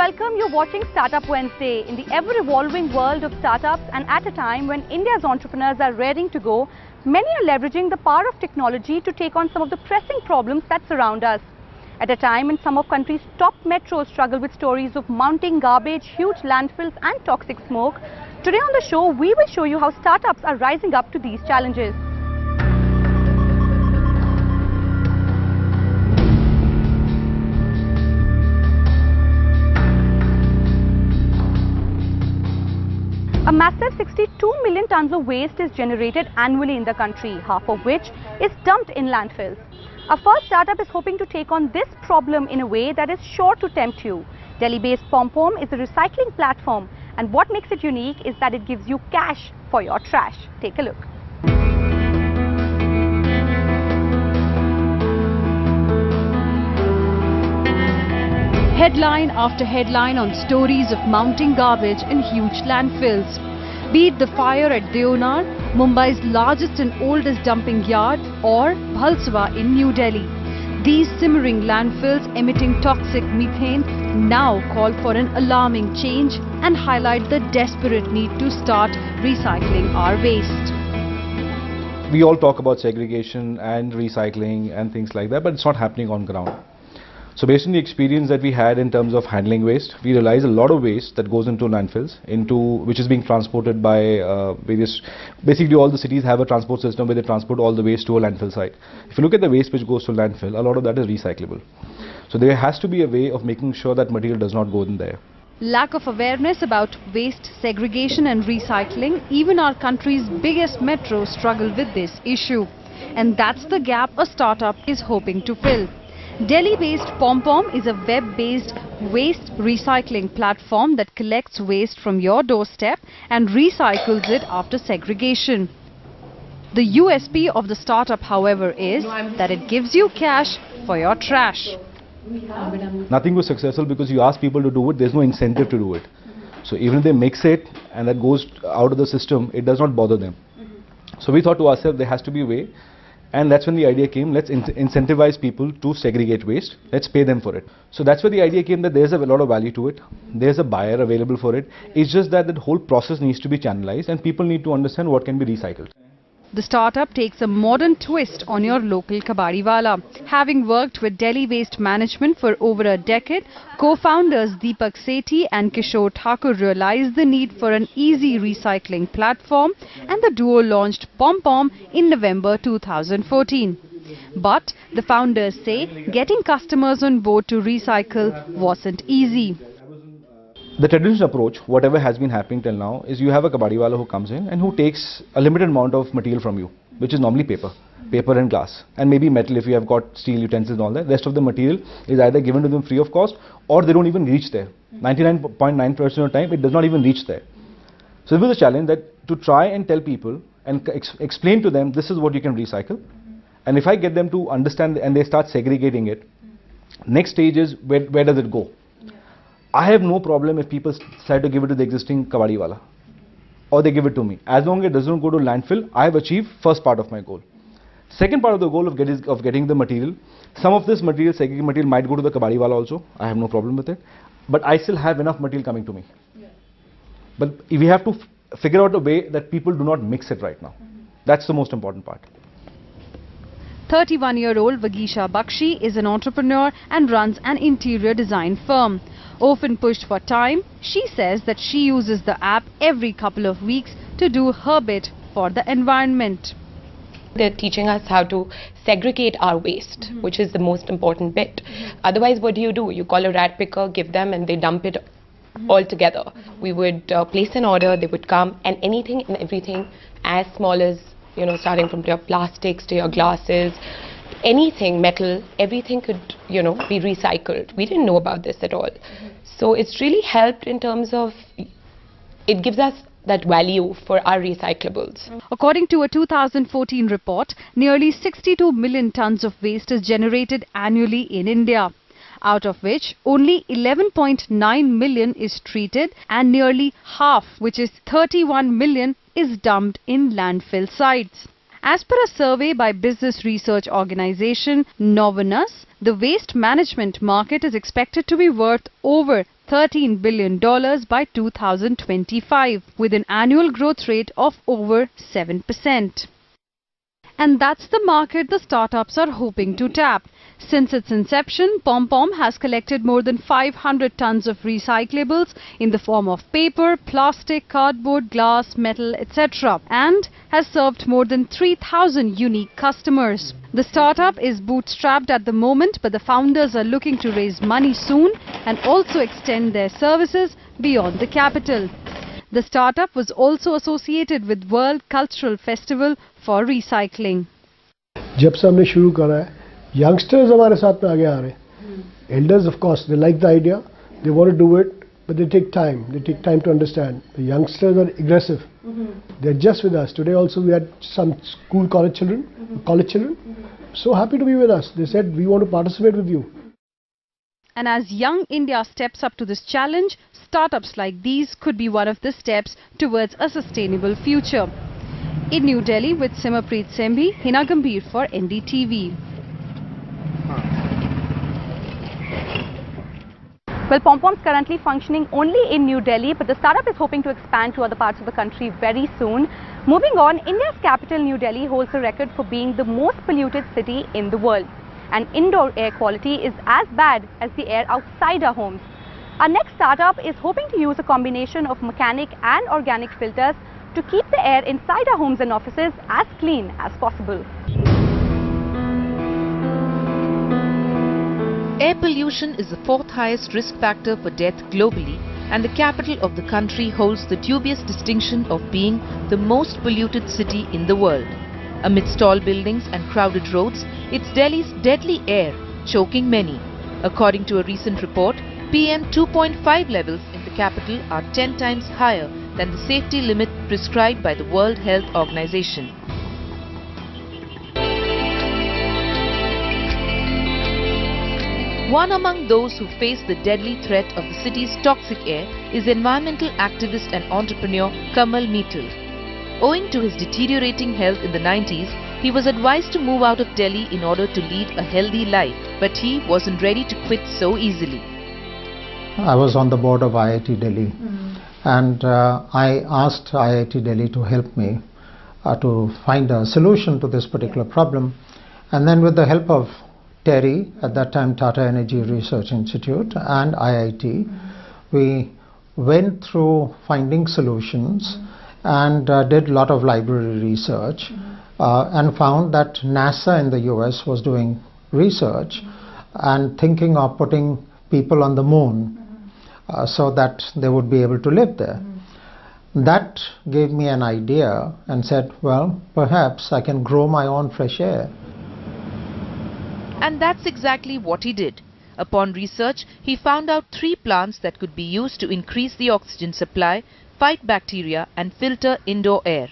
welcome. You're watching Startup Wednesday in the ever-evolving world of startups, and at a time when India's entrepreneurs are raring to go, many are leveraging the power of technology to take on some of the pressing problems that surround us. At a time when some of country's top metros struggle with stories of mounting garbage, huge landfills and toxic smoke, today on the show we will show you how startups are rising up to these challenges. A massive 62 million tons of waste is generated annually in the country, half of which is dumped in landfills. Our first startup is hoping to take on this problem in a way that is sure to tempt you. Delhi-based PomPom is a recycling platform, and what makes it unique is that it gives you cash for your trash. Take a look. Headline after headline on stories of mounting garbage in huge landfills. Be it the fire at Deonar, Mumbai's largest and oldest dumping yard, or Bhalswa in New Delhi. These simmering landfills emitting toxic methane now call for an alarming change and highlight the desperate need to start recycling our waste. We all talk about segregation and recycling and things like that, but it's not happening on ground. So based on the experience that we had in terms of handling waste, we realized a lot of waste that goes into landfills, which is being transported by basically all the cities have a transport system where they transport all the waste to a landfill site. If you look at the waste which goes to landfill, a lot of that is recyclable. So there has to be a way of making sure that material does not go in there. Lack of awareness about waste segregation and recycling, even our country's biggest metros struggle with this issue. And that's the gap a startup is hoping to fill. Delhi-based PomPom is a web-based waste recycling platform that collects waste from your doorstep and recycles it after segregation. The USP of the startup, however, is that it gives you cash for your trash. Nothing was successful because you ask people to do it, there's no incentive to do it. So even if they mix it and that goes out of the system, it does not bother them. So we thought to ourselves there has to be a way. And that's when the idea came, let's incentivize people to segregate waste, let's pay them for it. So that's where the idea came that there's a lot of value to it, there's a buyer available for it. It's just that the whole process needs to be channelized and people need to understand what can be recycled. The startup takes a modern twist on your local kabadiwala. Having worked with Delhi Waste Management for over a decade, co-founders Deepak Sethi and Kishore Thakur realized the need for an easy recycling platform, and the duo launched PomPom in November 2014. But the founders say getting customers on board to recycle wasn't easy. The traditional approach, whatever has been happening till now, is you have a kabadiwala who comes in and who takes a limited amount of material from you, which is normally paper and glass, and maybe metal if you have got steel utensils and all that. Rest of the material is either given to them free of cost or they don't even reach there. 99.9% of the time, it does not even reach there. So it was a challenge that to try and tell people and explain to them this is what you can recycle. And if I get them to understand and they start segregating it, next stage is where does it go? I have no problem if people decide to give it to the existing kabadiwala or they give it to me. As long as it doesn't go to landfill, I have achieved first part of my goal. Second part of the goal of getting the material, some of this material, segregated material might go to the kabadiwala also. I have no problem with it. But I still have enough material coming to me. But we have to figure out a way that people do not mix it right now. That's the most important part. 31-year-old Vagisha Bakshi is an entrepreneur and runs an interior design firm. Often pushed for time, she says that she uses the app every couple of weeks to do her bit for the environment. They're teaching us how to segregate our waste, which is the most important bit. Otherwise, what do? You call a rat picker, give them, and they dump it all together. We would place an order, they would come, and anything and everything as small as, starting from your plastics to your glasses, anything, metal, everything could, be recycled. We didn't know about this at all. So it's really helped in terms of, it gives us that value for our recyclables. According to a 2014 report, nearly 62 million tons of waste is generated annually in India, out of which only 11.9 million is treated and nearly half, which is 31 million, is dumped in landfill sites. As per a survey by business research organization Novanus, the waste management market is expected to be worth over $13 billion by 2025, with an annual growth rate of over 7%. And that's the market the startups are hoping to tap. Since its inception, PomPom has collected more than 500 tons of recyclables in the form of paper, plastic, cardboard, glass, metal, etc. and has served more than 3,000 unique customers. The startup is bootstrapped at the moment, but the founders are looking to raise money soon and also extend their services beyond the capital. The startup was also associated with World Cultural Festival for Recycling. जब से हमने शुरू करा है, youngsters हमारे साथ में आगे आ रहे हैं. Elders, of course, they like the idea, they want to do it, but they take time. They take time to understand. The youngsters are aggressive. They're just with us. Today also we had some school, college children. So happy to be with us. They said, we want to participate with you. And as young India steps up to this challenge, startups like these could be one of the steps towards a sustainable future. In New Delhi with Simmerpreet Sembhi, Hina Gambhir for NDTV. Well, PomPom is currently functioning only in New Delhi, but the startup is hoping to expand to other parts of the country very soon. Moving on, India's capital, New Delhi, holds the record for being the most polluted city in the world. And indoor air quality is as bad as the air outside our homes. Our next startup is hoping to use a combination of mechanic and organic filters to keep the air inside our homes and offices as clean as possible. Air pollution is the fourth highest risk factor for death globally, and the capital of the country holds the dubious distinction of being the most polluted city in the world. Amidst tall buildings and crowded roads, it's Delhi's deadly air, choking many. According to a recent report, PM 2.5 levels in the capital are 10 times higher than the safety limit prescribed by the World Health Organization. One among those who face the deadly threat of the city's toxic air is environmental activist and entrepreneur Kamal Mittal. Owing to his deteriorating health in the 90s, he was advised to move out of Delhi in order to lead a healthy life, but he wasn't ready to quit so easily. I was on the board of IIT Delhi, and I asked IIT Delhi to help me to find a solution to this particular problem. And then with the help of TERI, at that time Tata Energy Research Institute, and IIT, we went through finding solutions and did a lot of library research and found that NASA in the US was doing research and thinking of putting people on the moon so that they would be able to live there. That gave me an idea and said, well, perhaps I can grow my own fresh air. And that's exactly what he did. Upon research, he found out 3 plants that could be used to increase the oxygen supply, fight bacteria and filter indoor air.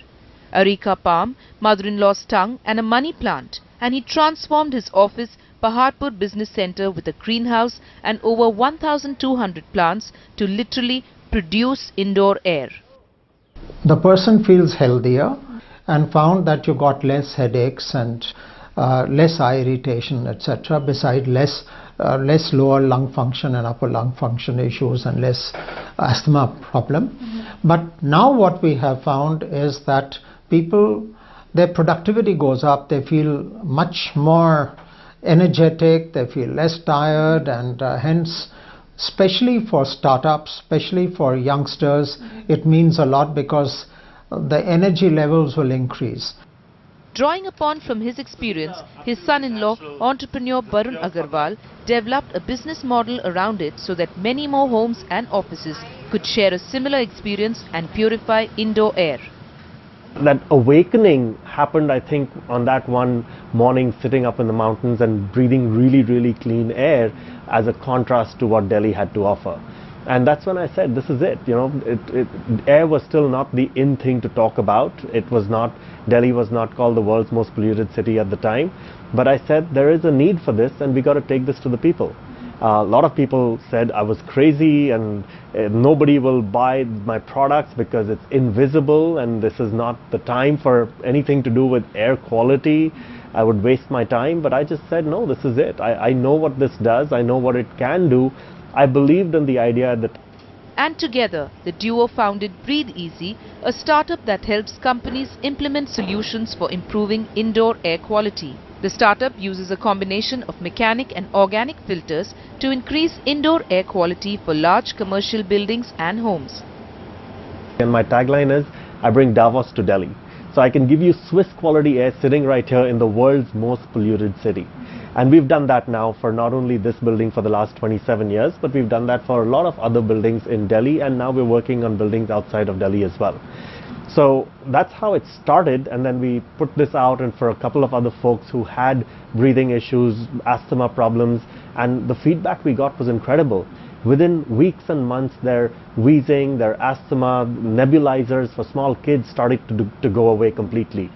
Areca palm, mother-in-law's tongue and a money plant. And he transformed his office, Paharpur Business Center, with a greenhouse and over 1,200 plants to literally produce indoor air. The person feels healthier and found that you got less headaches and less eye irritation, etc. Beside less lower lung function and upper lung function issues and less asthma problem. But now what we have found is that people, their productivity goes up, they feel much more energetic, they feel less tired, and hence, especially for startups, especially for youngsters, it means a lot because the energy levels will increase. Drawing upon from his experience, his son-in-law, entrepreneur Barun Agarwal, developed a business model around it so that many more homes and offices could share a similar experience and purify indoor air. That awakening happened, I think, on that one morning, sitting up in the mountains and breathing really, really clean air as a contrast to what Delhi had to offer. And that's when I said, this is it. You know, air was still not the in thing to talk about. It was not, Delhi was not called the world's most polluted city at the time. But I said, there is a need for this and we got to take this to the people. A lot of people said I was crazy and nobody will buy my products because it's invisible and this is not the time for anything to do with air quality. I would waste my time, but I just said, no, this is it. I know what this does. I know what it can do. I believed in the idea that. And together, the duo founded Breathe Easy, a startup that helps companies implement solutions for improving indoor air quality. The startup uses a combination of mechanic and organic filters to increase indoor air quality for large commercial buildings and homes. And my tagline is, I bring Davos to Delhi. So I can give you Swiss quality air sitting right here in the world's most polluted city. And we've done that now for not only this building for the last 27 years, but we've done that for a lot of other buildings in Delhi, and now we're working on buildings outside of Delhi as well. So that's how it started, and then we put this out and for a couple of other folks who had breathing issues, asthma problems, and the feedback we got was incredible. Within weeks and months, their wheezing, their asthma, nebulizers for small kids started to go away completely.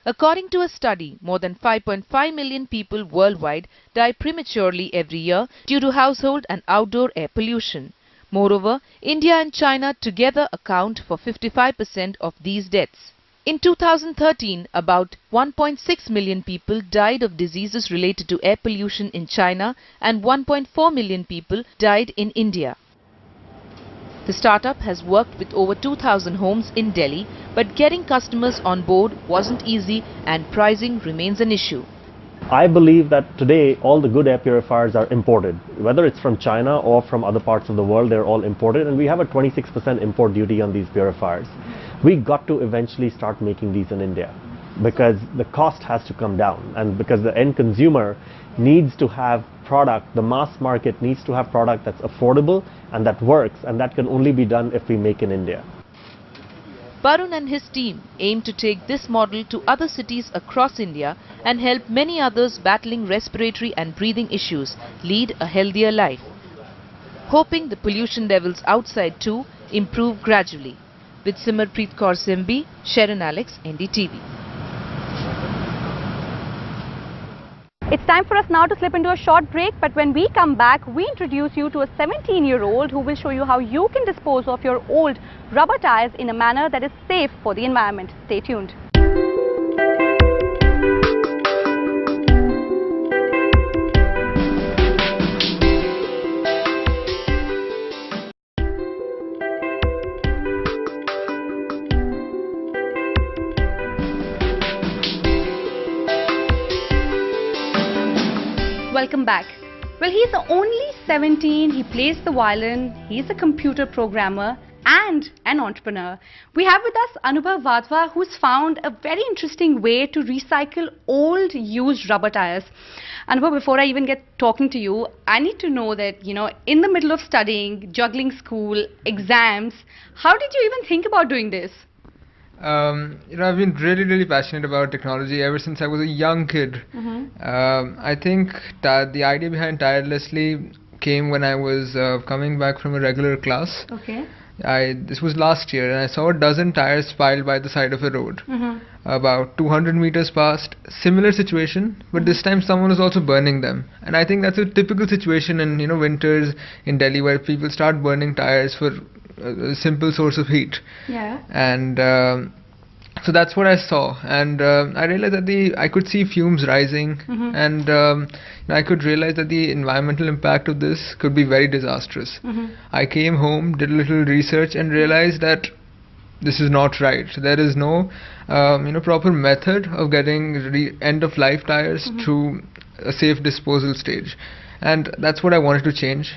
According to a study, more than 5.5 million people worldwide die prematurely every year due to household and outdoor air pollution. Moreover, India and China together account for 55% of these deaths. In 2013, about 1.6 million people died of diseases related to air pollution in China and 1.4 million people died in India. The startup has worked with over 2,000 homes in Delhi, but getting customers on board wasn't easy and pricing remains an issue. I believe that today all the good air purifiers are imported. Whether it's from China or from other parts of the world, they're all imported, and we have a 26% import duty on these purifiers. We got to eventually start making these in India because the cost has to come down, and because the end consumer needs to have product, the mass market needs to have product that's affordable and that works, and that can only be done if we make in India. Barun and his team aim to take this model to other cities across India and help many others battling respiratory and breathing issues lead a healthier life, hoping the pollution levels outside too improve gradually. With Simarpreet Kaur Simbi, Sharon Alex, NDTV. It's time for us now to slip into a short break, but when we come back, we introduce you to a 17-year-old who will show you how you can dispose of your old rubber tires in a manner that is safe for the environment. Stay tuned. Welcome back. Well, he's only 17, he plays the violin, he's a computer programmer and an entrepreneur. We have with us Anubhav Vadhva, who's found a very interesting way to recycle old used rubber tires. Anubhav, before I even get talking to you, I need to know that, in the middle of studying, juggling school, exams, how did you even think about doing this? I've been really passionate about technology ever since I was a young kid. I think that the idea behind Tirelessly came when I was coming back from a regular class. Okay. This was last year, and I saw a dozen tires piled by the side of a road. About 200 meters past, similar situation, but this time someone was also burning them. And I think that's a typical situation in winters in Delhi, where people start burning tires for a simple source of heat. Yeah. And so that's what I saw, and I realized that I could see fumes rising, and I could realize that the environmental impact of this could be very disastrous. I came home, did a little research, and realized that this is not right. There is no proper method of getting end-of-life tires to a safe disposal stage, and that's what I wanted to change.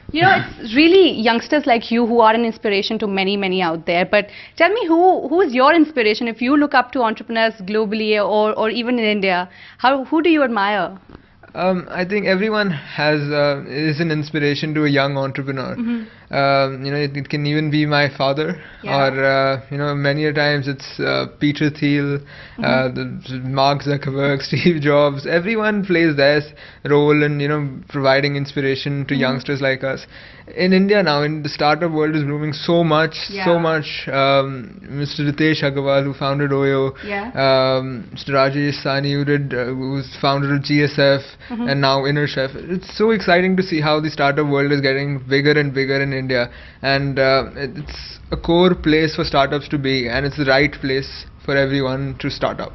It's really youngsters like you who are an inspiration to many out there. But tell me, who is your inspiration? If you look up to entrepreneurs globally or even in India, who do you admire? I think everyone is an inspiration to a young entrepreneur. It can even be my father, or many a times it's Peter Thiel, Mark Zuckerberg, Steve Jobs. Everyone plays their role in providing inspiration to youngsters like us. In India now, in the startup world is blooming so much. Mr. Ritesh Agarwal, who founded Oyo, Mr. Rajesh Sani, who's founder of GSF, and now InnerChef. It's so exciting to see how the startup world is getting bigger and bigger in India, and it's a core place for startups to be, and it's the right place for everyone to start up.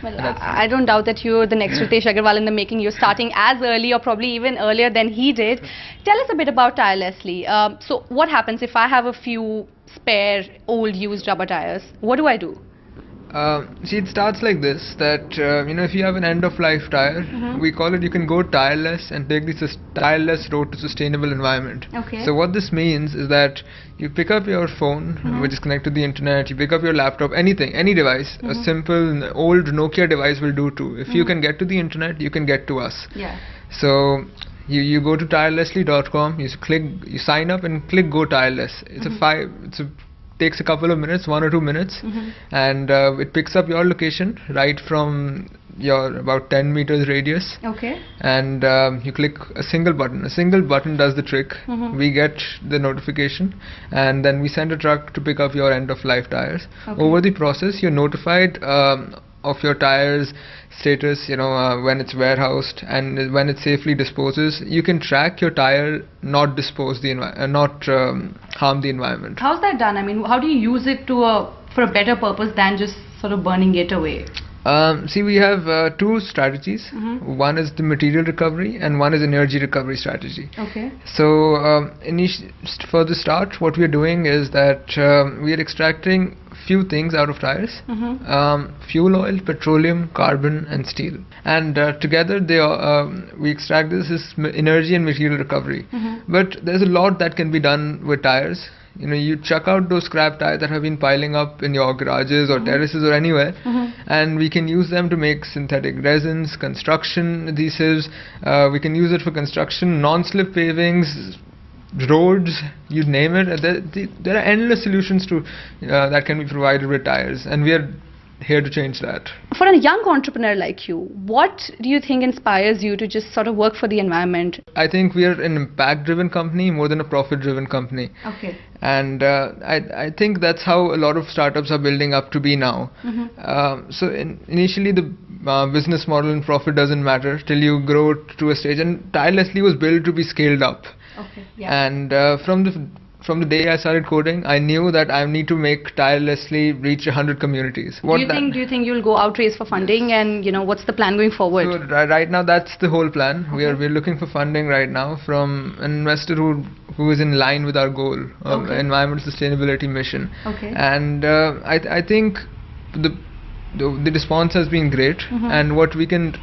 Well, I don't doubt that you're the next Ritesh Agarwal in the making. You're starting as early or probably even earlier than he did. Tell us a bit about Tirelessly. So what happens if I have a few spare old used rubber tires? What do I do? See, it starts like this, that if you have an end-of-life tire, we call it, you can go tireless and take this tireless road to sustainable environment. Okay. So what this means is that you pick up your phone, which is connected to the internet, you pick up your laptop, anything, any device, a simple old Nokia device will do too. If you can get to the internet, you can get to us. Yeah. So you go to tirelessly.com, you sign up and click Go Tireless. Takes a couple of minutes, 1 or 2 minutes, and it picks up your location right from your about 10 meters radius. Okay. And you click a single button. A single button does the trick. We get the notification, and then we send a truck to pick up your end-of-life tires. Okay. Over the process, you're notified of your tires status, when it's warehoused and when it safely disposes. You can track your tire, not dispose the harm the environment. How's that done? I mean, how do you use it for a better purpose than just sort of burning it away? See, we have two strategies. One is the material recovery and one is energy recovery strategy. Okay. So for the start, what we are doing is that we are extracting few things out of tires: fuel oil, petroleum, carbon, and steel. And together we extract this as energy and material recovery. But there's a lot that can be done with tires. You chuck out those scrap tires that have been piling up in your garages or terraces or anywhere, and we can use them to make synthetic resins, construction adhesives. We can use it for construction, non-slip pavings, roads, you name it. There are endless solutions to that can be provided with tires, and we are here to change that. For a young entrepreneur like you, what do you think inspires you to just sort of work for the environment? I think we are an impact-driven company more than a profit-driven company. Okay. And I think that's how a lot of startups are building up to be now. So initially the business model and profit doesn't matter till you grow to a stage, and Tirelessly was built to be scaled up. Okay. Yeah. And from the day I started coding, I knew that I need to make Tirelessly reach 100 communities. Do you think you'll go out raise for funding, and what's the plan going forward? So right now that's the whole plan. Okay. We're looking for funding right now from an investor who is in line with our goal of environmental sustainability mission. Okay. And I think the response has been great, and what we can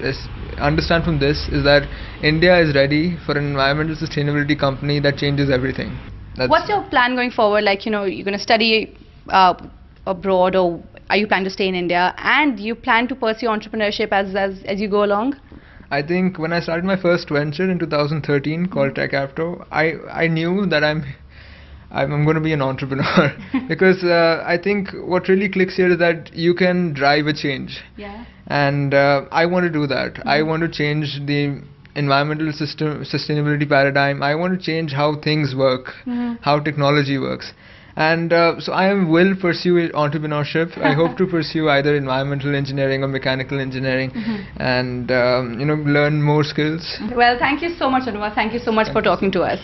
understand from this is that India is ready for an environmental sustainability company that changes everything. What's your plan going forward? Like, you're going to study abroad, or are you planning to stay in India? And you plan to pursue entrepreneurship as you go along? I think when I started my first venture in 2013 called TechApto, I knew that I'm going to be an entrepreneur because I think what really clicks here is that you can drive a change. Yeah. And I want to do that. I want to change the environmental sustainability paradigm. I want to change how things work, how technology works. And so I will pursue entrepreneurship. I hope to pursue either environmental engineering or mechanical engineering, and learn more skills. Well, thank you so much, Anubhav. Thank you so much for talking to us.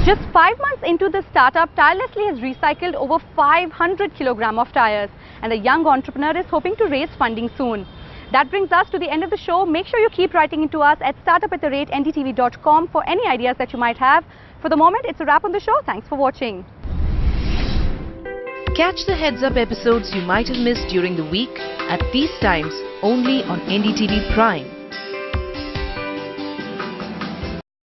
Just 5 months into this startup, Tirelessly has recycled over 500 kilograms of tires, and the young entrepreneur is hoping to raise funding soon. That brings us to the end of the show. Make sure you keep writing into us at startup@ndtv.com for any ideas that you might have. For the moment, it's a wrap on the show. Thanks for watching. Catch the Heads Up episodes you might have missed during the week at these times only on NDTV Prime.